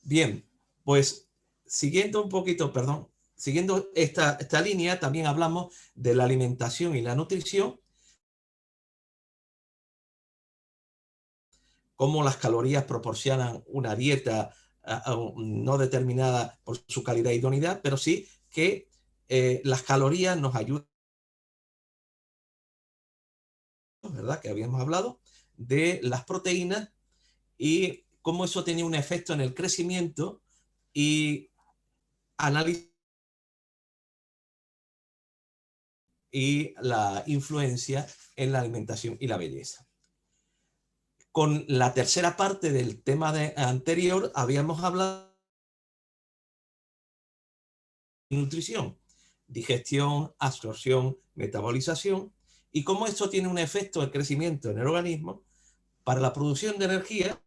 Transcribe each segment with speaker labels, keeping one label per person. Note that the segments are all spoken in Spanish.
Speaker 1: Bien, pues siguiendo un poquito, perdón, siguiendo esta línea, también hablamos de la alimentación y la nutrición, cómo las calorías proporcionan una dieta no determinada por su calidad e idoneidad, pero sí que las calorías nos ayudan, ¿verdad? Que habíamos hablado de las proteínas y cómo eso tenía un efecto en el crecimiento y análisis y la influencia en la alimentación y la belleza. Con la tercera parte del tema anterior habíamos hablado de nutrición, digestión, absorción, metabolización y cómo esto tiene un efecto de crecimiento en el organismo para la producción de energía,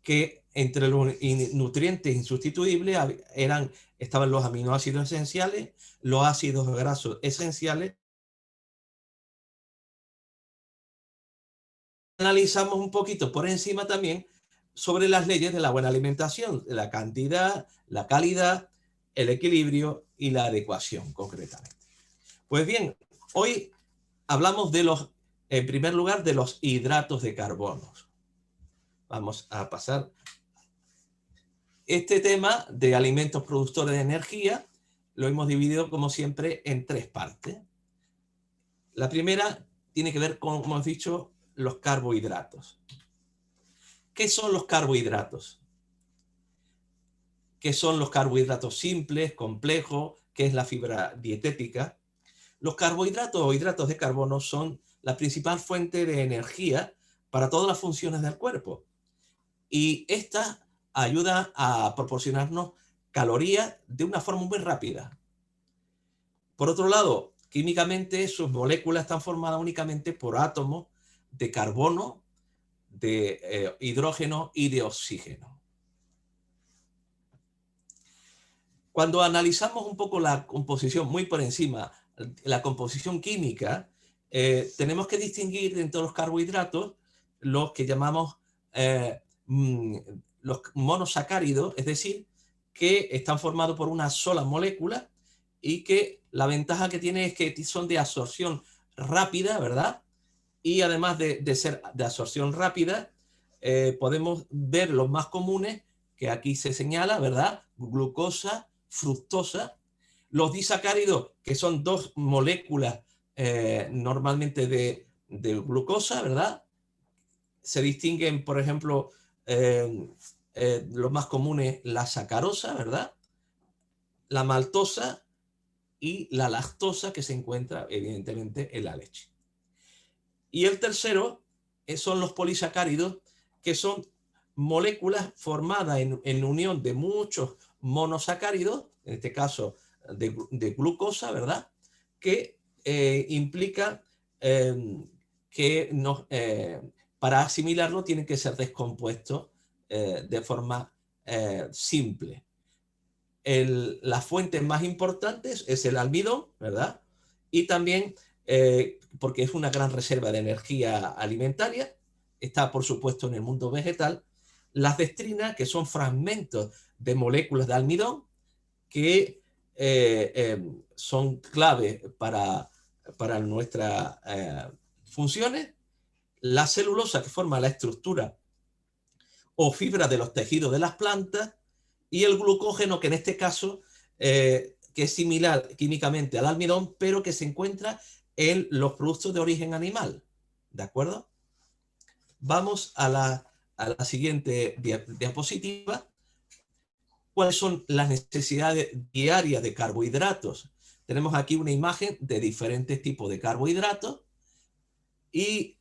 Speaker 1: que entre los nutrientes insustituibles estaban los aminoácidos esenciales, los ácidos grasos esenciales. Analizamos un poquito por encima también sobre las leyes de la buena alimentación, la cantidad, la calidad, el equilibrio y la adecuación concretamente. Pues bien, hoy hablamos en primer lugar, de los hidratos de carbono. Vamos a pasar este tema de alimentos productores de energía, lo hemos dividido como siempre en tres partes. La primera tiene que ver con, como hemos dicho, los carbohidratos. ¿Qué son los carbohidratos? ¿Qué son los carbohidratos simples, complejos? ¿Qué es la fibra dietética? Los carbohidratos o hidratos de carbono son la principal fuente de energía para todas las funciones del cuerpo. Y esta ayuda a proporcionarnos calorías de una forma muy rápida. Por otro lado, químicamente sus moléculas están formadas únicamente por átomos de carbono, de hidrógeno y de oxígeno. Cuando analizamos un poco la composición, muy por encima, la composición química, tenemos que distinguir dentro de los carbohidratos los que llamamos los monosacáridos, es decir, que están formados por una sola molécula y que la ventaja que tiene es que son de absorción rápida, ¿verdad? Y además de ser de absorción rápida, podemos ver los más comunes, que aquí se señala, ¿verdad? Glucosa, fructosa. Los disacáridos, que son dos moléculas normalmente de glucosa, ¿verdad? Se distinguen, por ejemplo, los más comunes, la sacarosa, ¿verdad? La maltosa y la lactosa, que se encuentra evidentemente en la leche. Y el tercero son los polisacáridos, que son moléculas formadas en unión de muchos monosacáridos, en este caso de glucosa, ¿verdad? Que implica que para asimilarlo tienen que ser descompuestos de forma simple. Las fuentes más importantes es el almidón, ¿verdad? Y también, porque es una gran reserva de energía alimentaria, está por supuesto en el mundo vegetal, las dextrinas, que son fragmentos de moléculas de almidón, que son clave para nuestras funciones, la celulosa, que forma la estructura o fibra de los tejidos de las plantas, y el glucógeno, que en este caso que es similar químicamente al almidón, pero que se encuentra en los productos de origen animal. ¿De acuerdo? Vamos a la siguiente diapositiva. ¿Cuáles son las necesidades diarias de carbohidratos? Tenemos aquí una imagen de diferentes tipos de carbohidratos y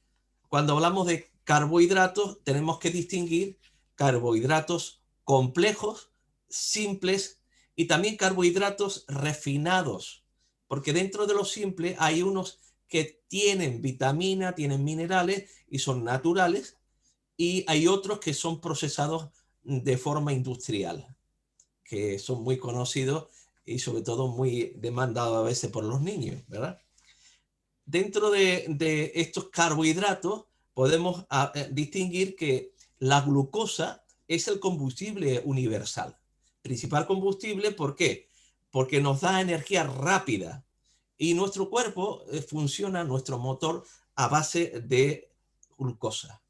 Speaker 1: cuando hablamos de carbohidratos tenemos que distinguir carbohidratos complejos, simples y también carbohidratos refinados, porque dentro de los simples hay unos que tienen vitamina, tienen minerales y son naturales, y hay otros que son procesados de forma industrial, que son muy conocidos y sobre todo muy demandados a veces por los niños, ¿verdad? Dentro de estos carbohidratos podemos distinguir que la glucosa es el combustible universal. Principal combustible, ¿por qué? Porque nos da energía rápida y nuestro cuerpo funciona, nuestro motor, a base de glucosa.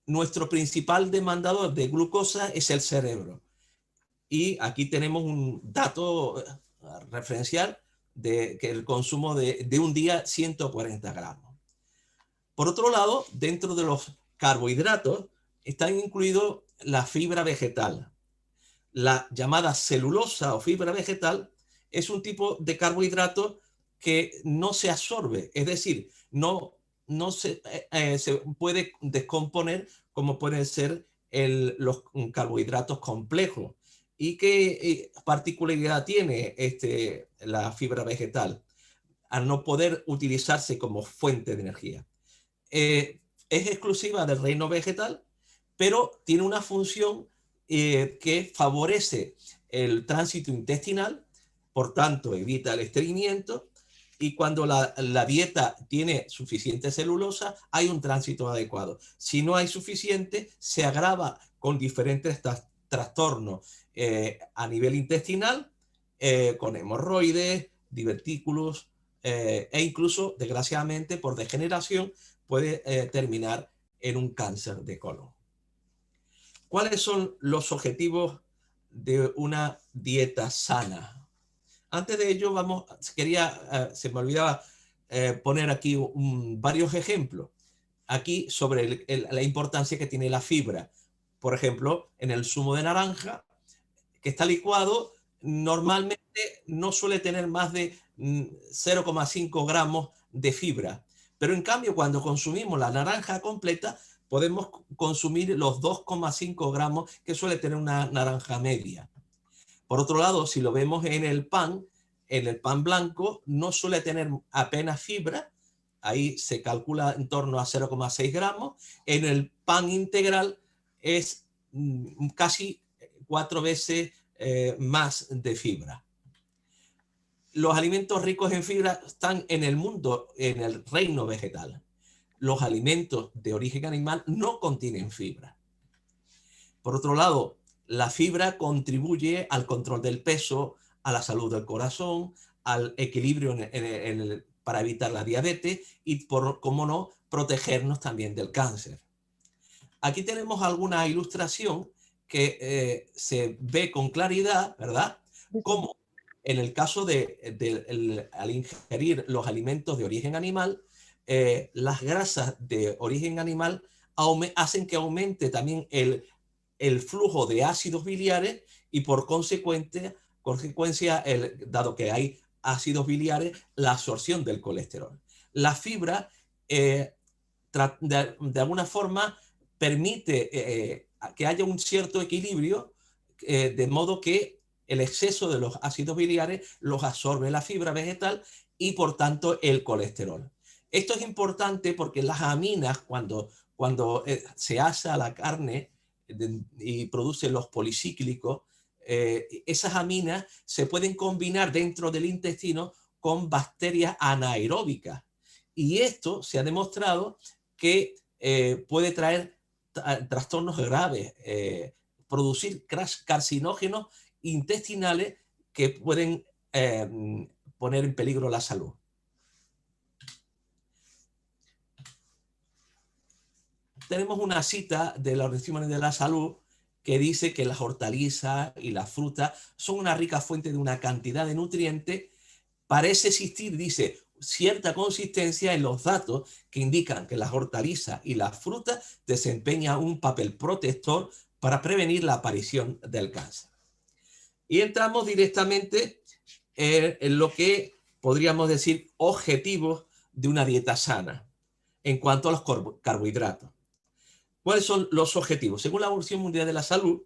Speaker 1: Nuestro principal demandador de glucosa es el cerebro. Y aquí tenemos un dato referencial de que el consumo de un día 140 gramos. Por otro lado, dentro de los carbohidratos están incluidos la fibra vegetal. La llamada celulosa o fibra vegetal es un tipo de carbohidrato que no se absorbe, es decir, no se puede descomponer como pueden ser los carbohidratos complejos. ¿Y qué particularidad tiene la fibra vegetal? Al no poder utilizarse como fuente de energía. Es exclusiva del reino vegetal, pero tiene una función que favorece el tránsito intestinal, por tanto evita el estreñimiento, y cuando la dieta tiene suficiente celulosa, hay un tránsito adecuado. Si no hay suficiente, se agrava con diferentes trastornos a nivel intestinal, con hemorroides, divertículos, e incluso, desgraciadamente, por degeneración, puede terminar en un cáncer de colon. ¿Cuáles son los objetivos de una dieta sana? Antes de ello, se me olvidaba poner aquí varios ejemplos. Aquí sobre la importancia que tiene la fibra. Por ejemplo, en el zumo de naranja, que está licuado, normalmente no suele tener más de 0,5 gramos de fibra. Pero en cambio, cuando consumimos la naranja completa, podemos consumir los 2,5 gramos que suele tener una naranja media. Por otro lado, si lo vemos en el pan blanco no suele tener apenas fibra, ahí se calcula en torno a 0,6 gramos. En el pan integral es casi 4 veces más de fibra. Los alimentos ricos en fibra están en el mundo, en el reino vegetal. Los alimentos de origen animal no contienen fibra. Por otro lado, la fibra contribuye al control del peso, a la salud del corazón, al equilibrio para evitar la diabetes y, cómo no, protegernos también del cáncer. Aquí tenemos alguna ilustración que se ve con claridad, ¿verdad? Cómo en el caso al ingerir los alimentos de origen animal, las grasas de origen animal hacen que aumente también el flujo de ácidos biliares y por consecuencia, dado que hay ácidos biliares, la absorción del colesterol. La fibra, de alguna forma, permite que haya un cierto equilibrio, de modo que el exceso de los ácidos biliares los absorbe la fibra vegetal y por tanto el colesterol. Esto es importante porque las aminas, cuando se asa la carne y produce los policíclicos, esas aminas se pueden combinar dentro del intestino con bacterias anaeróbicas. Y esto se ha demostrado que puede traer trastornos graves, producir carcinógenos intestinales que pueden poner en peligro la salud. Tenemos una cita de la Organización Mundial de la Salud que dice que las hortalizas y las frutas son una rica fuente de una cantidad de nutrientes. Parece existir, dice, cierta consistencia en los datos que indican que las hortalizas y las frutas desempeñan un papel protector para prevenir la aparición del cáncer. Y entramos directamente en lo que podríamos decir objetivos de una dieta sana en cuanto a los carbohidratos. ¿Cuáles son los objetivos? Según la Organización Mundial de la Salud,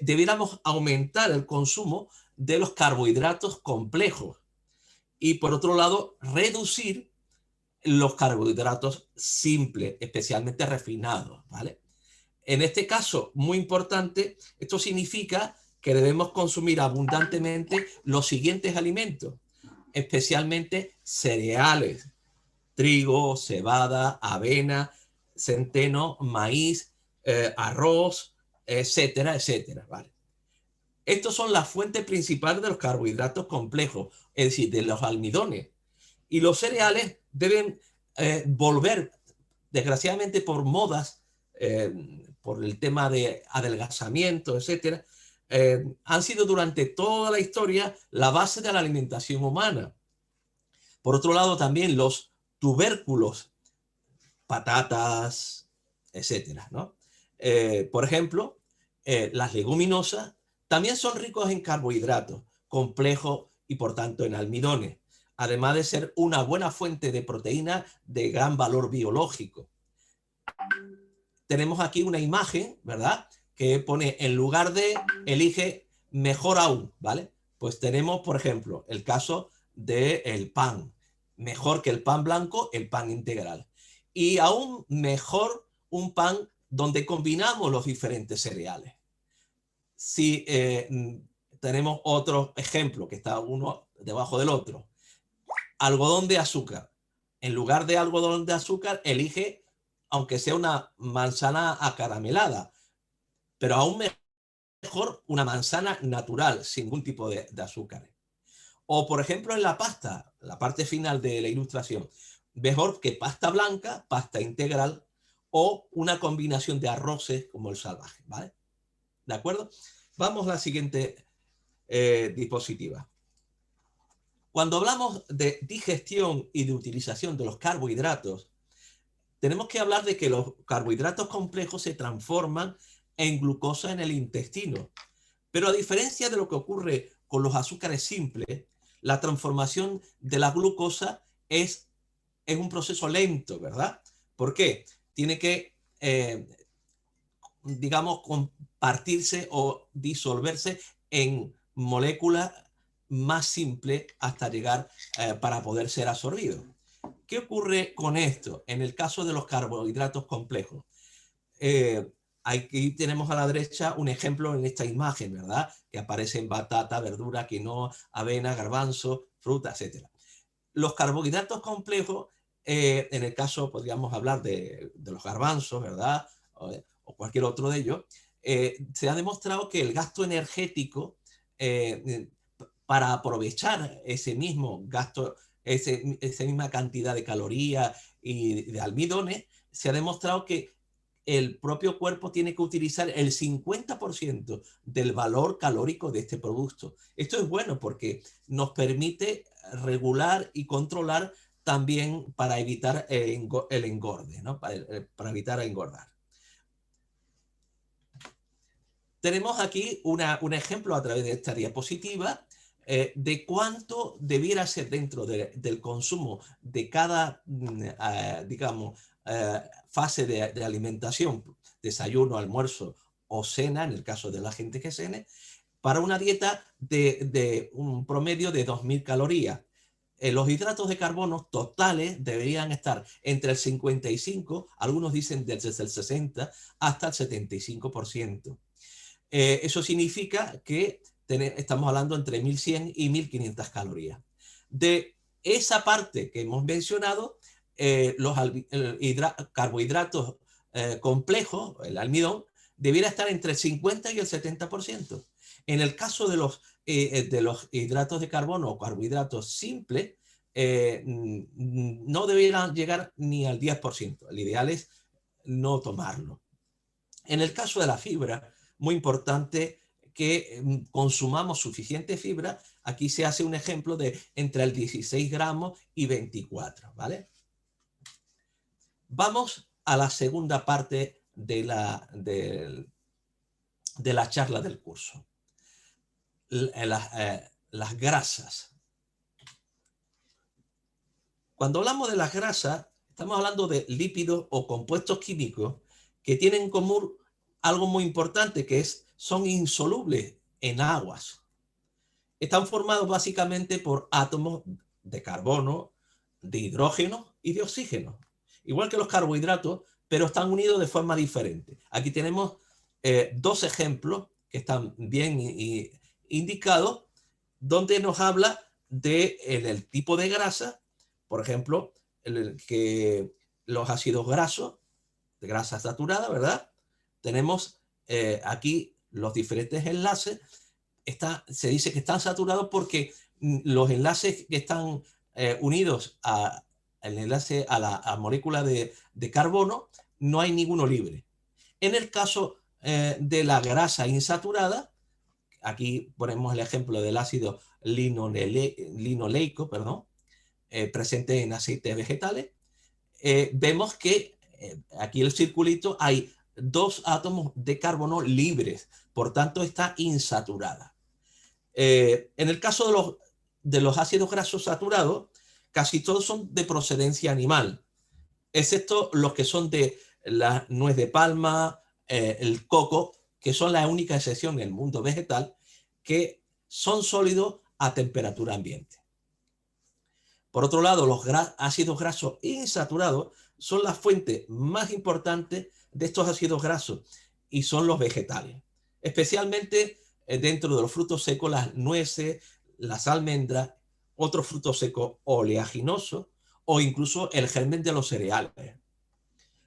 Speaker 1: debiéramos aumentar el consumo de los carbohidratos complejos y, por otro lado, reducir los carbohidratos simples, especialmente refinados, ¿vale? En este caso, muy importante, esto significa que debemos consumir abundantemente los siguientes alimentos, especialmente cereales, trigo, cebada, avena, centeno, maíz, arroz, etcétera, etcétera, ¿vale? Estos son las fuentes principales de los carbohidratos complejos, es decir, de los almidones. Y los cereales deben volver, desgraciadamente por modas, por el tema de adelgazamiento, etcétera, han sido durante toda la historia la base de la alimentación humana. Por otro lado, también los tubérculos, patatas, etcétera, ¿no? Por ejemplo, las leguminosas también son ricos en carbohidratos complejos y por tanto en almidones, además de ser una buena fuente de proteína de gran valor biológico. Tenemos aquí una imagen, ¿verdad? Que pone en lugar de elige mejor aún, ¿vale? Pues tenemos, por ejemplo, el caso del pan. Mejor que el pan blanco, el pan integral. Y aún mejor un pan donde combinamos los diferentes cereales. Si tenemos otro ejemplo, que está uno debajo del otro. Algodón de azúcar. En lugar de algodón de azúcar, elige, aunque sea una manzana acaramelada, pero aún mejor una manzana natural, sin ningún tipo de azúcar. O, por ejemplo, en la pasta, la parte final de la ilustración, mejor que pasta blanca, pasta integral, o una combinación de arroces como el salvaje, ¿vale? ¿De acuerdo? Vamos a la siguiente diapositiva. Cuando hablamos de digestión y de utilización de los carbohidratos, tenemos que hablar de que los carbohidratos complejos se transforman en glucosa en el intestino. Pero a diferencia de lo que ocurre con los azúcares simples, la transformación de la glucosa es un proceso lento, ¿verdad? ¿Por qué? Tiene que, digamos, compartirse o disolverse en moléculas más simples hasta llegar para poder ser absorbido. ¿Qué ocurre con esto? En el caso de los carbohidratos complejos. Aquí tenemos a la derecha un ejemplo en esta imagen, ¿verdad? Que aparecen batata, verdura, quinoa, avena, garbanzo, fruta, etc. Los carbohidratos complejos, en el caso podríamos hablar de los garbanzos, ¿verdad? O cualquier otro de ellos, se ha demostrado que el gasto energético para aprovechar ese mismo gasto, esa misma cantidad de calorías y de almidones, se ha demostrado que el propio cuerpo tiene que utilizar el 50% del valor calórico de este producto. Esto es bueno porque nos permite regular y controlar también para evitar el engorde, ¿no? Para evitar engordar. Tenemos aquí un ejemplo a través de esta diapositiva de cuánto debiera ser dentro del consumo de cada, digamos, fase de alimentación, desayuno, almuerzo o cena, en el caso de la gente que cene, para una dieta de un promedio de 2.000 calorías. Los hidratos de carbono totales deberían estar entre el 55, algunos dicen desde el 60 hasta el 75%. Eso significa que estamos hablando entre 1.100 y 1.500 calorías. De esa parte que hemos mencionado, los carbohidratos complejos, el almidón, debiera estar entre el 50 y el 70%. En el caso de los hidratos de carbono o carbohidratos simples, no debieran llegar ni al 10%. El ideal es no tomarlo. En el caso de la fibra, muy importante que consumamos suficiente fibra. Aquí se hace un ejemplo de entre el 16 gramos y 24, ¿vale? Vamos a la segunda parte de la charla del curso. Las grasas. Cuando hablamos de las grasas, estamos hablando de lípidos o compuestos químicos que tienen en común algo muy importante, que son insolubles en aguas. Están formados básicamente por átomos de carbono, de hidrógeno y de oxígeno. Igual que los carbohidratos, pero están unidos de forma diferente. Aquí tenemos dos ejemplos que están bien indicados, donde nos habla del tipo de grasa. Por ejemplo, que los ácidos grasos, de grasa saturada, ¿verdad? Tenemos aquí los diferentes enlaces. Se dice que están saturados porque los enlaces que están unidos al enlace a la molécula de carbono, no hay ninguno libre. En el caso de la grasa insaturada, aquí ponemos el ejemplo del ácido linoleico, perdón, presente en aceites vegetales, vemos que aquí el circulito hay 2 átomos de carbono libres, por tanto está insaturada. En el caso de los ácidos grasos saturados, casi todos son de procedencia animal, excepto los que son de la nuez de palma, el coco, que son la única excepción en el mundo vegetal, que son sólidos a temperatura ambiente. Por otro lado, los ácidos grasos insaturados son la fuente más importante de estos ácidos grasos y son los vegetales, especialmente dentro de los frutos secos, las nueces, las almendras, otros frutos secos oleaginosos o incluso el germen de los cereales.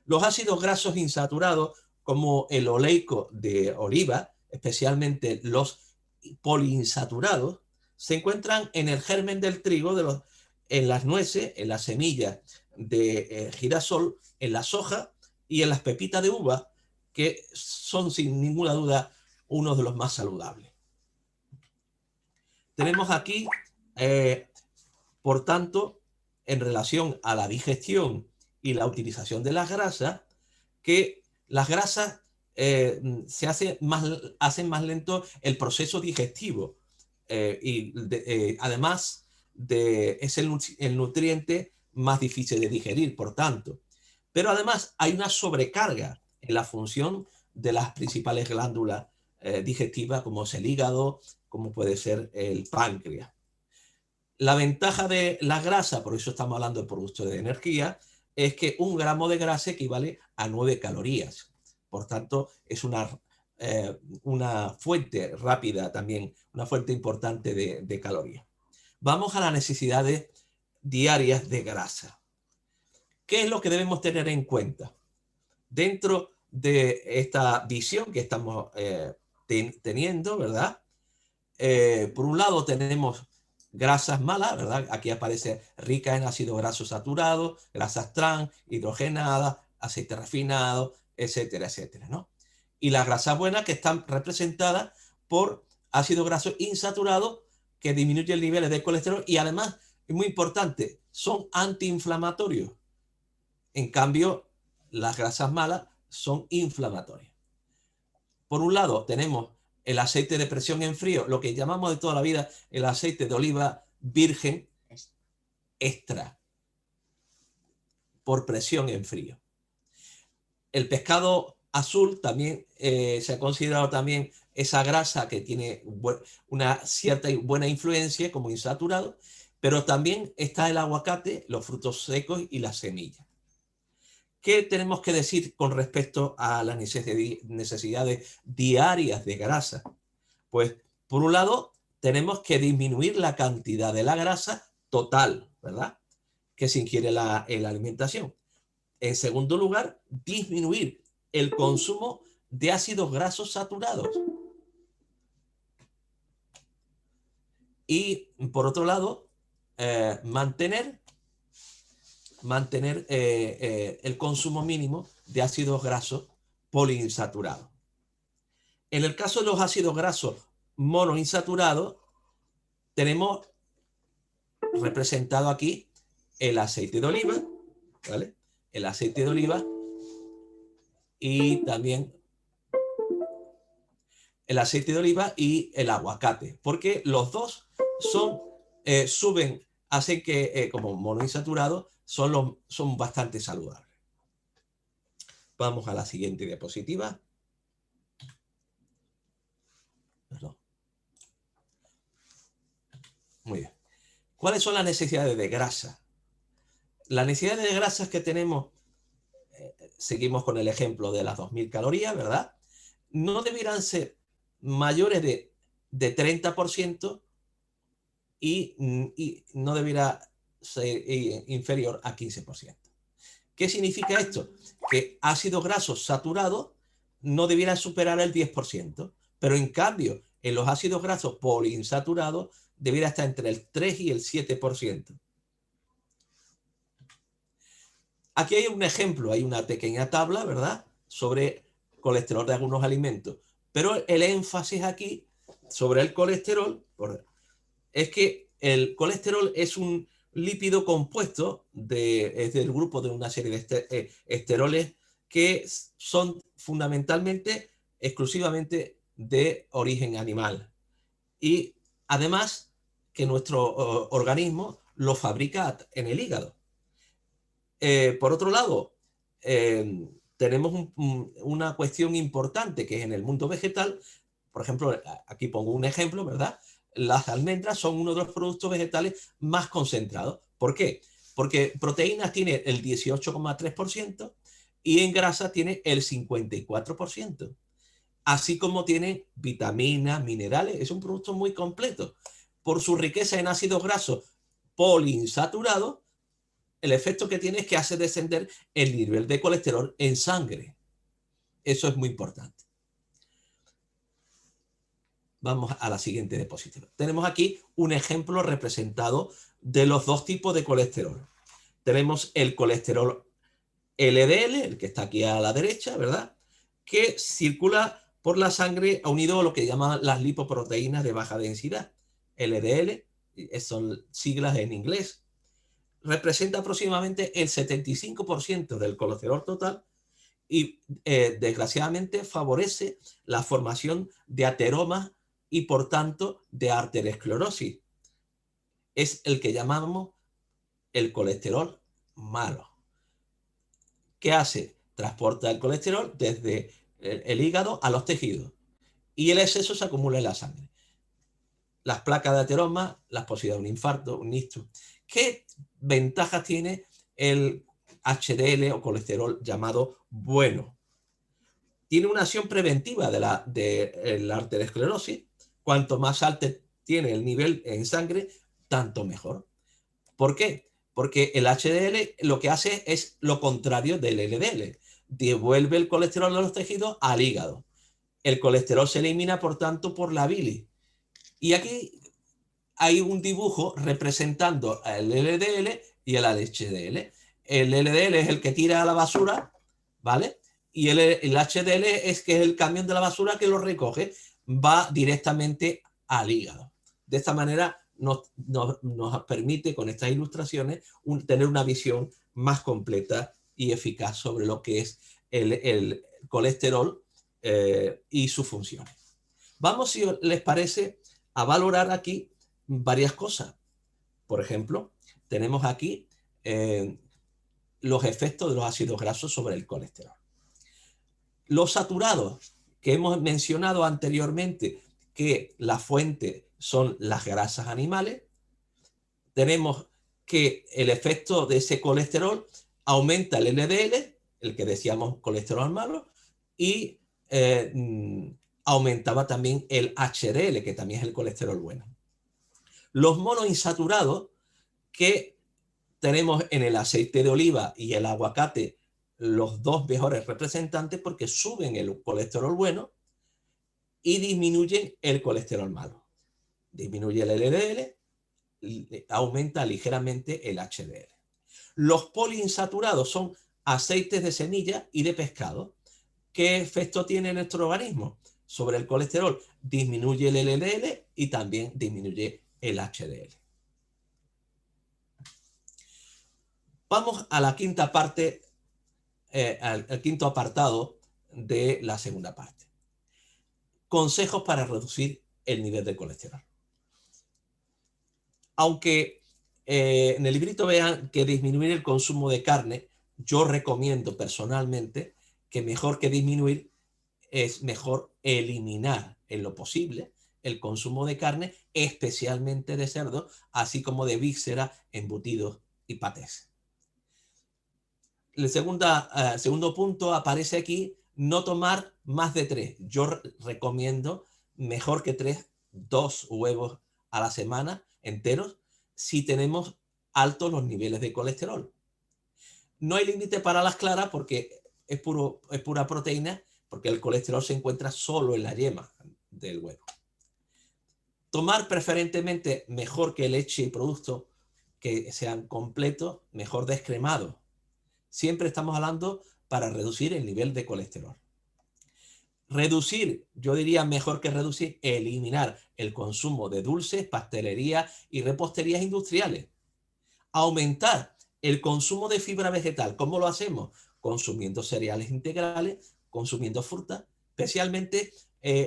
Speaker 1: Los ácidos grasos insaturados, como el oleico de oliva, especialmente los poliinsaturados, se encuentran en el germen del trigo, en las nueces, en las semillas de girasol, en la soja y en las pepitas de uva, que son sin ninguna duda uno de los más saludables. Tenemos aquí, por tanto, en relación a la digestión y la utilización de las grasas, que las grasas hacen más lento el proceso digestivo además es el nutriente más difícil de digerir, por tanto. Pero además hay una sobrecarga en la función de las principales glándulas digestivas, como es el hígado, como puede ser el páncreas. La ventaja de la grasa, por eso estamos hablando de producto de energía, es que 1 gramo de grasa equivale a 9 calorías. Por tanto, es una fuente rápida también, una fuente importante de calorías. Vamos a las necesidades diarias de grasa. ¿Qué es lo que debemos tener en cuenta? Dentro de esta visión que estamos teniendo, ¿verdad? Por un lado tenemos grasas malas, ¿verdad? Aquí aparece rica en ácidos grasos saturados, grasas trans, hidrogenadas, aceite refinado, etcétera, etcétera, ¿no? Y las grasas buenas que están representadas por ácidos grasos insaturados que disminuyen niveles de colesterol y además, es muy importante, son antiinflamatorios. En cambio, las grasas malas son inflamatorias. Por un lado, tenemos el aceite de presión en frío, lo que llamamos de toda la vida el aceite de oliva virgen extra, por presión en frío. El pescado azul también se ha considerado también esa grasa que tiene una cierta y buena influencia como insaturado, pero también está el aguacate, los frutos secos y las semillas. ¿Qué tenemos que decir con respecto a las necesidades diarias de grasa? Pues, por un lado, tenemos que disminuir la cantidad de la grasa total, ¿verdad?, que se ingiere en la alimentación. En segundo lugar, disminuir el consumo de ácidos grasos saturados. Y, por otro lado, mantener el consumo mínimo de ácidos grasos poliinsaturados. En el caso de los ácidos grasos monoinsaturados, tenemos representado aquí el aceite de oliva, ¿vale? El aceite de oliva y también el aceite de oliva y el aguacate, porque los dos hacen que, como monoinsaturados, son bastante saludables. Vamos a la siguiente diapositiva. Perdón. Muy bien. ¿Cuáles son las necesidades de grasa? Las necesidades de grasas que tenemos, seguimos con el ejemplo de las 2000 calorías, ¿verdad? No debieran ser mayores de 30% y no debiera inferior a 15%. ¿Qué significa esto? Que ácidos grasos saturados no debieran superar el 10%, pero en cambio, en los ácidos grasos poliinsaturados debiera estar entre el 3 y el 7%. Aquí hay un ejemplo, hay una pequeña tabla, ¿verdad?, sobre colesterol de algunos alimentos, pero el énfasis aquí sobre el colesterol es que el colesterol es un lípido compuesto es del grupo de una serie de esteroles que son fundamentalmente, exclusivamente de origen animal. Y además que nuestro organismo lo fabrica en el hígado. Por otro lado, tenemos una cuestión importante que es en el mundo vegetal. Por ejemplo, aquí pongo un ejemplo, ¿verdad? Las almendras son uno de los productos vegetales más concentrados. ¿Por qué? Porque proteínas tiene el 18,3% y en grasa tiene el 54%. Así como tiene vitaminas, minerales. Es un producto muy completo. Por su riqueza en ácidos grasos poliinsaturados, el efecto que tiene es que hace descender el nivel de colesterol en sangre. Eso es muy importante. Vamos a la siguiente diapositiva. Tenemos aquí un ejemplo representado de los dos tipos de colesterol. Tenemos el colesterol LDL, el que está aquí a la derecha, ¿verdad?, que circula por la sangre unido a lo que llaman las lipoproteínas de baja densidad. LDL, son siglas en inglés. Representa aproximadamente el 75% del colesterol total y desgraciadamente favorece la formación de ateromas y por tanto de arteriosclerosis. Es el que llamamos el colesterol malo. ¿Qué hace? Transporta el colesterol desde el hígado a los tejidos y el exceso se acumula en la sangre. Las placas de ateroma, la posibilidad de un infarto, un ictus. ¿Qué ventajas tiene el HDL o colesterol llamado bueno? Tiene una acción preventiva de la arteriosclerosis. Cuanto más alto tiene el nivel en sangre, tanto mejor. ¿Por qué? Porque el HDL lo que hace es lo contrario del LDL. Devuelve el colesterol de los tejidos al hígado. El colesterol se elimina, por tanto, por la bilis. Y aquí hay un dibujo representando el LDL y el HDL. El LDL es el que tira a la basura, ¿vale? Y el HDL es que es el camión de la basura que lo recoge, va directamente al hígado. De esta manera nos permite con estas ilustraciones tener una visión más completa y eficaz sobre lo que es el colesterol y sus funciones. Vamos, si les parece, a valorar aquí varias cosas. Por ejemplo, tenemos aquí los efectos de los ácidos grasos sobre el colesterol. Los saturados, que hemos mencionado anteriormente, que la fuente son las grasas animales, tenemos que el efecto de ese colesterol aumenta el LDL, el que decíamos colesterol malo, y aumentaba también el HDL, que también es el colesterol bueno. Los monoinsaturados, que tenemos en el aceite de oliva y el aguacate, los dos mejores representantes porque suben el colesterol bueno y disminuyen el colesterol malo. Disminuye el LDL, aumenta ligeramente el HDL. Los poliinsaturados son aceites de semilla y de pescado. ¿Qué efecto tiene en nuestro organismo sobre el colesterol? Disminuye el LDL y también disminuye el HDL. Vamos a la quinta parte, al quinto apartado de la segunda parte. Consejos para reducir el nivel de colesterol. Aunque en el librito vean que disminuir el consumo de carne, yo recomiendo personalmente que mejor que disminuir es mejor eliminar en lo posible el consumo de carne, especialmente de cerdo, así como de vísceras, embutidos y patés. El segundo punto aparece aquí, no tomar más de 3. Yo recomiendo mejor que 3, 2 huevos a la semana enteros si tenemos altos los niveles de colesterol. No hay límite para las claras porque es pura proteína, porque el colesterol se encuentra solo en la yema del huevo. Tomar preferentemente mejor que leche y productos que sean completos, mejor descremados. Siempre estamos hablando para reducir el nivel de colesterol. Reducir, yo diría mejor que reducir, eliminar el consumo de dulces, pastelería y reposterías industriales. Aumentar el consumo de fibra vegetal. ¿Cómo lo hacemos? Consumiendo cereales integrales, consumiendo frutas, especialmente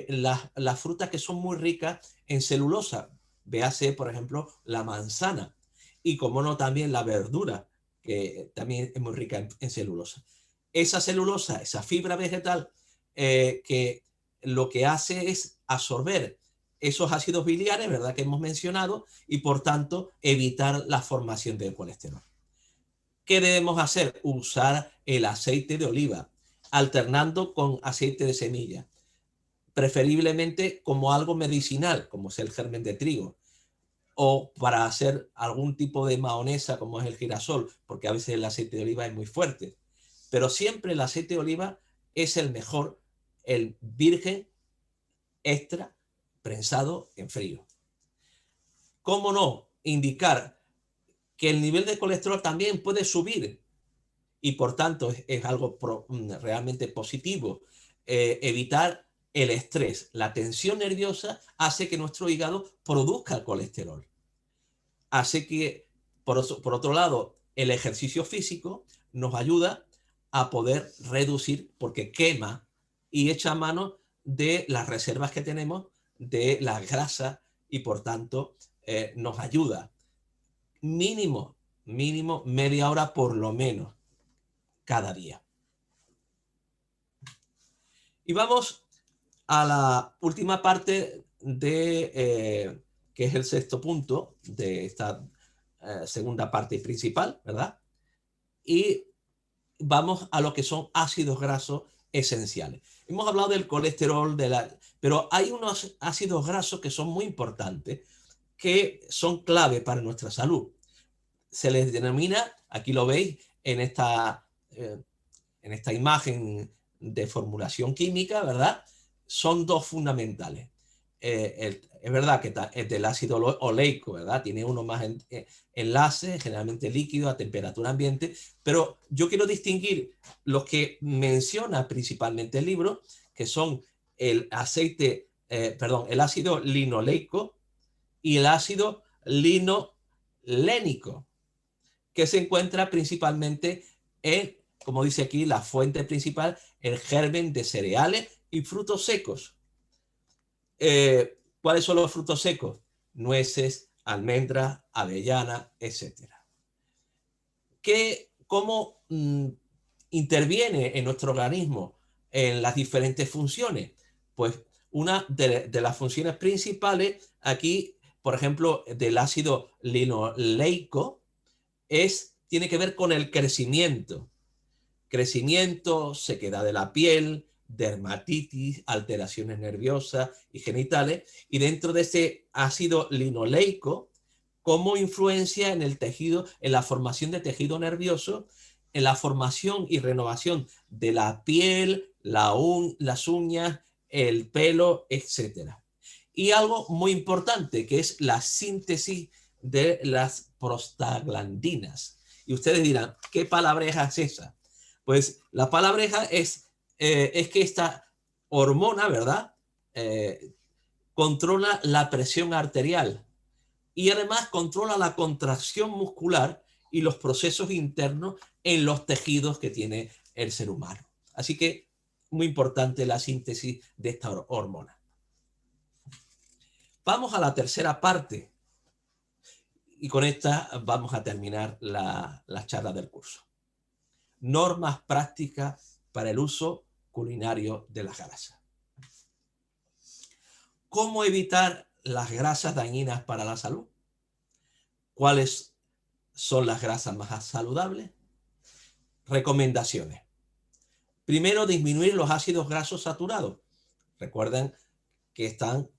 Speaker 1: las frutas que son muy ricas en celulosa. Véase, por ejemplo, la manzana. Y como no, también la verdura, que también es muy rica en celulosa. Esa celulosa, esa fibra vegetal, que lo que hace es absorber esos ácidos biliares, ¿verdad?, que hemos mencionado, y por tanto evitar la formación del colesterol. ¿Qué debemos hacer? Usar el aceite de oliva, alternando con aceite de semilla, preferiblemente como algo medicinal, como es el germen de trigo, o para hacer algún tipo de mahonesa, como es el girasol, porque a veces el aceite de oliva es muy fuerte. Pero siempre el aceite de oliva es el mejor, el virgen extra prensado en frío. ¿Cómo no indicar que el nivel de colesterol también puede subir y por tanto es algo realmente positivo? Evitar el estrés, la tensión nerviosa hace que nuestro hígado produzca colesterol. Así que, por otro lado, el ejercicio físico nos ayuda a poder reducir, porque quema y echa mano de las reservas que tenemos de la grasa y por tanto nos ayuda mínimo media hora por lo menos cada día. Y vamos a la última parte de que es el sexto punto de esta segunda parte principal, ¿verdad? Y vamos a lo que son ácidos grasos esenciales. Hemos hablado del colesterol, pero hay unos ácidos grasos que son muy importantes, que son clave para nuestra salud. Se les denomina, aquí lo veis en esta imagen de formulación química, ¿verdad? Son dos fundamentales. Es verdad que es del ácido oleico, ¿verdad? Tiene uno más enlace, generalmente líquido a temperatura ambiente, pero yo quiero distinguir los que menciona principalmente el libro, que son el el ácido linoleico y el ácido linolénico, que se encuentra principalmente en, como dice aquí, la fuente principal, el germen de cereales y frutos secos. ¿Cuáles son los frutos secos? Nueces, almendras, avellanas, etc. ¿Cómo interviene en nuestro organismo en las diferentes funciones? Pues una de las funciones principales aquí, por ejemplo, del ácido linoleico, tiene que ver con el crecimiento, sequedad de la piel, dermatitis, alteraciones nerviosas y genitales, y dentro de ese ácido linoleico, cómo influencia en el tejido, en la formación de tejido nervioso, en la formación y renovación de la piel, las uñas, el pelo, etc. Y algo muy importante, que es la síntesis de las prostaglandinas. Y ustedes dirán, ¿qué palabreja es esa? Pues la palabreja es que esta hormona, ¿verdad? Controla la presión arterial y además controla la contracción muscular y los procesos internos en los tejidos que tiene el ser humano. Así que muy importante la síntesis de esta hormona. Vamos a la tercera parte y con esta vamos a terminar la charla del curso. Normas prácticas para el uso culinario de las grasas. ¿Cómo evitar las grasas dañinas para la salud? ¿Cuáles son las grasas más saludables? Recomendaciones. Primero, disminuir los ácidos grasos saturados. Recuerden que están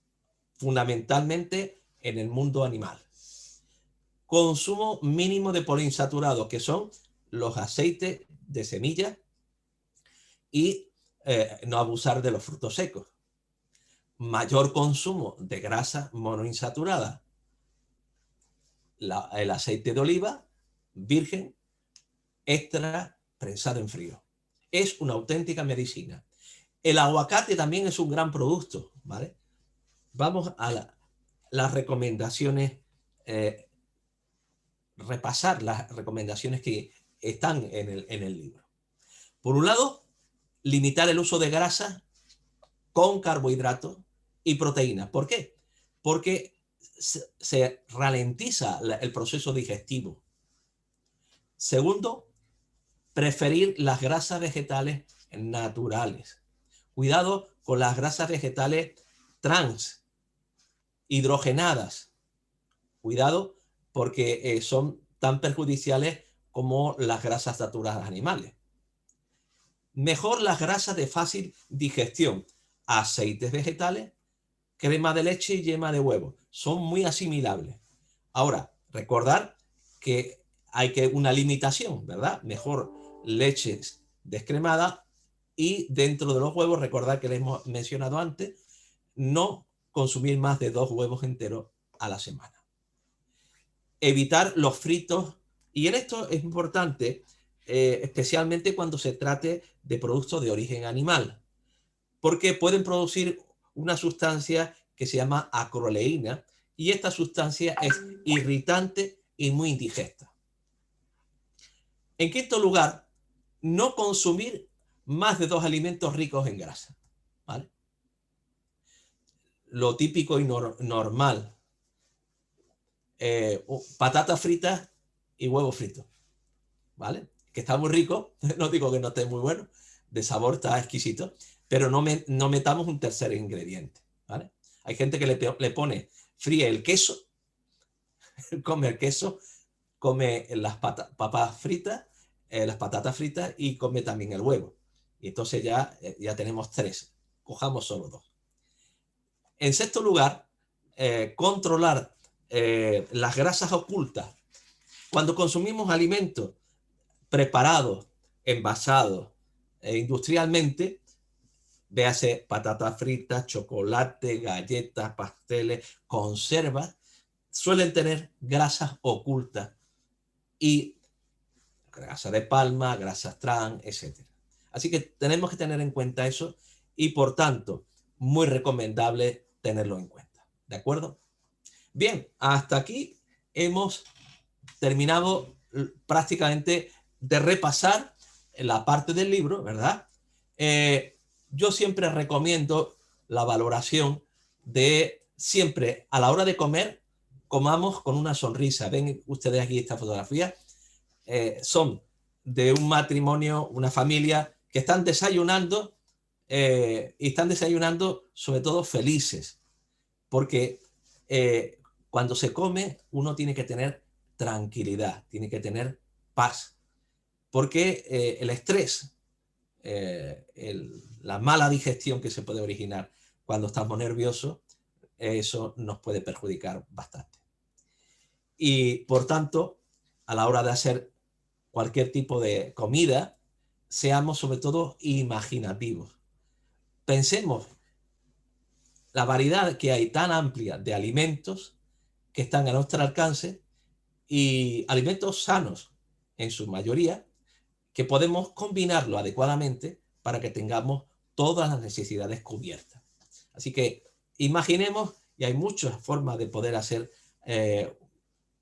Speaker 1: fundamentalmente en el mundo animal. consumo mínimo de poliinsaturados, que son los aceites de semilla, y no abusar de los frutos secos. Mayor consumo de grasa monoinsaturada, el aceite de oliva virgen extra prensado en frío. Es una auténtica medicina. El aguacate también es un gran producto, ¿vale? Vamos a las recomendaciones, repasar las recomendaciones que están en el libro. Por un lado, limitar el uso de grasa con carbohidratos y proteínas. ¿Por qué? Porque se ralentiza el proceso digestivo. Segundo, preferir las grasas vegetales naturales. Cuidado con las grasas vegetales trans, hidrogenadas. Cuidado porque son tan perjudiciales como las grasas saturadas animales. Mejor las grasas de fácil digestión, aceites vegetales, crema de leche y yema de huevo. Son muy asimilables. Ahora, recordar que hay una limitación, ¿verdad? Mejor leche descremada, y dentro de los huevos, recordar que les hemos mencionado antes, no consumir más de 2 huevos enteros a la semana. Evitar los fritos, y en esto es importante, especialmente cuando se trate de productos de origen animal, porque pueden producir una sustancia que se llama acroleína, y esta sustancia es irritante y muy indigesta. En quinto lugar, no consumir más de 2 alimentos ricos en grasa, ¿vale? Lo típico y normal, patatas fritas y huevos fritos, ¿vale? Que está muy rico, no digo que no esté muy bueno, de sabor está exquisito, pero no metamos un tercer ingrediente, ¿vale? Hay gente que le pone, fríe el queso, come el queso, come las papas fritas, las patatas fritas, y come también el huevo. Y entonces ya tenemos 3, cojamos solo 2. En sexto lugar, controlar las grasas ocultas. Cuando consumimos alimentos preparados, envasados industrialmente, véase patatas fritas, chocolate, galletas, pasteles, conservas, suelen tener grasas ocultas, y grasa de palma, grasas trans, etc. Así que tenemos que tener en cuenta eso, y por tanto, muy recomendable tenerlo en cuenta. ¿De acuerdo? Bien, hasta aquí hemos terminado prácticamente de repasar la parte del libro, ¿verdad? Yo siempre recomiendo la valoración de siempre a la hora de comer, comamos con una sonrisa. Ven ustedes aquí esta fotografía. Son de un matrimonio, una familia que están desayunando, y están desayunando sobre todo felices, porque cuando se come uno tiene que tener tranquilidad, tiene que tener paz, porque el estrés, la mala digestión que se puede originar cuando estamos nerviosos, eso nos puede perjudicar bastante. Y por tanto, a la hora de hacer cualquier tipo de comida, seamos sobre todo imaginativos. Pensemos la variedad que hay tan amplia de alimentos que están a nuestro alcance, y alimentos sanos en su mayoría, que podemos combinarlo adecuadamente para que tengamos todas las necesidades cubiertas. Así que imaginemos, y hay muchas formas de poder hacer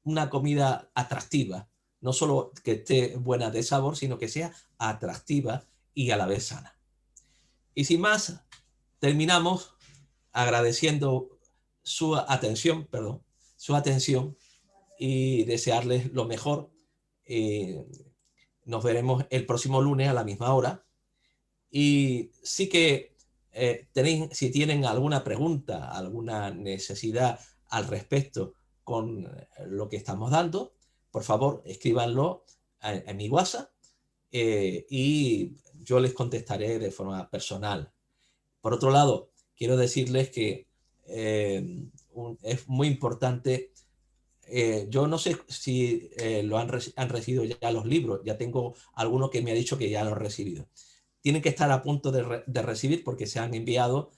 Speaker 1: una comida atractiva, no solo que esté buena de sabor, sino que sea atractiva y a la vez sana. Y sin más, terminamos agradeciendo su atención, y desearles lo mejor. Nos veremos el próximo lunes a la misma hora. Y sí que si tienen alguna pregunta, alguna necesidad al respecto con lo que estamos dando, por favor, escríbanlo en mi WhatsApp, y yo les contestaré de forma personal. Por otro lado, quiero decirles que es muy importante yo no sé si han recibido ya los libros, ya tengo alguno que me ha dicho que ya lo han recibido. Tienen que estar a punto de recibir porque se han enviado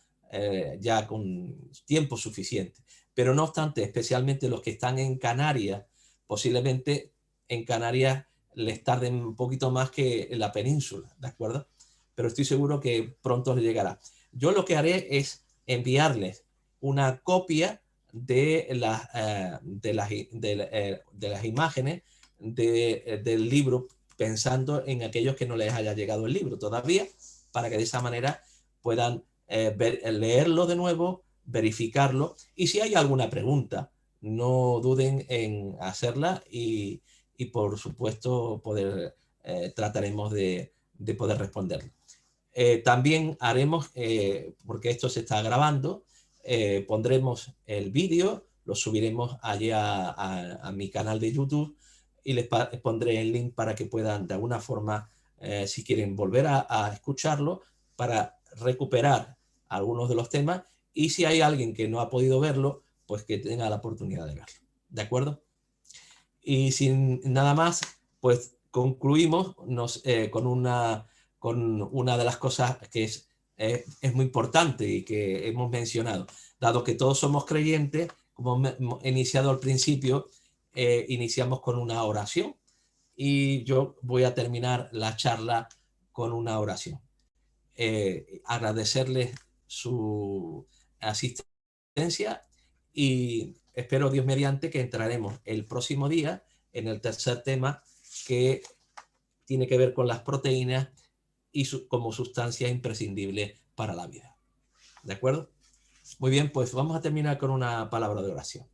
Speaker 1: ya con tiempo suficiente. Pero no obstante, especialmente los que están en Canarias, posiblemente en Canarias les tarden un poquito más que en la península, ¿de acuerdo? Pero estoy seguro que pronto les llegará. Yo lo que haré es enviarles una copia de las imágenes del libro, pensando en aquellos que no les haya llegado el libro todavía, para que de esa manera puedan leerlo de nuevo, verificarlo, y si hay alguna pregunta, no duden en hacerla y por supuesto trataremos de poder responderlo. También haremos, porque esto se está grabando, pondremos el vídeo, lo subiremos allí a mi canal de YouTube y les pondré el link para que puedan de alguna forma, si quieren volver a escucharlo, para recuperar algunos de los temas, y si hay alguien que no ha podido verlo, pues que tenga la oportunidad de verlo. ¿De acuerdo? Y sin nada más, pues concluimos con una de las cosas que es muy importante y que hemos mencionado. Dado que todos somos creyentes, como hemos iniciado al principio, iniciamos con una oración. Y yo voy a terminar la charla con una oración. Agradecerles su asistencia y espero, Dios mediante, que entraremos el próximo día en el tercer tema, que tiene que ver con las proteínas y como sustancia imprescindible para la vida. ¿De acuerdo? Muy bien, pues vamos a terminar con una palabra de oración.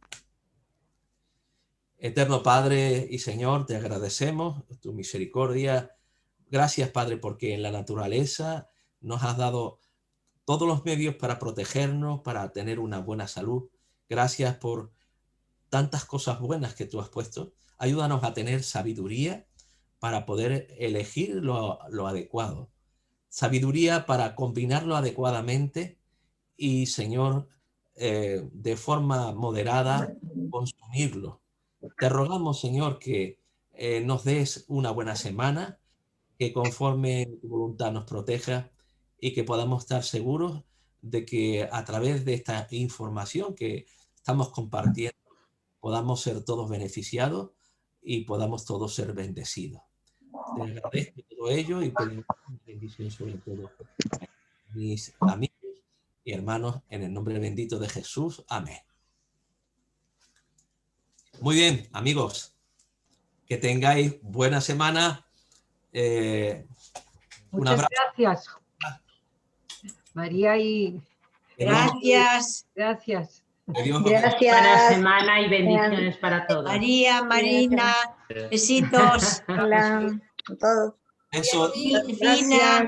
Speaker 1: Eterno Padre y Señor, te agradecemos tu misericordia. Gracias, Padre, porque en la naturaleza nos has dado todos los medios para protegernos, para tener una buena salud. Gracias por tantas cosas buenas que tú has puesto. Ayúdanos a tener sabiduría para poder elegir lo adecuado. Sabiduría para combinarlo adecuadamente y, Señor, de forma moderada, consumirlo. Te rogamos, Señor, que nos des una buena semana, que conforme tu voluntad nos proteja y que podamos estar seguros de que a través de esta información que estamos compartiendo podamos ser todos beneficiados y podamos todos ser bendecidos. Te agradezco todo ello y pedimos bendición sobre todo mis amigos y hermanos en el nombre bendito de Jesús. Amén. Muy bien, amigos, que tengáis buena semana. Un abrazo.
Speaker 2: Gracias, María y...
Speaker 3: Gracias.
Speaker 2: Gracias.
Speaker 3: Gracias.
Speaker 4: Buena semana y bendiciones para todos.
Speaker 3: María, Marina, besitos.
Speaker 5: Hola a todos.
Speaker 1: Eso.
Speaker 3: Fina.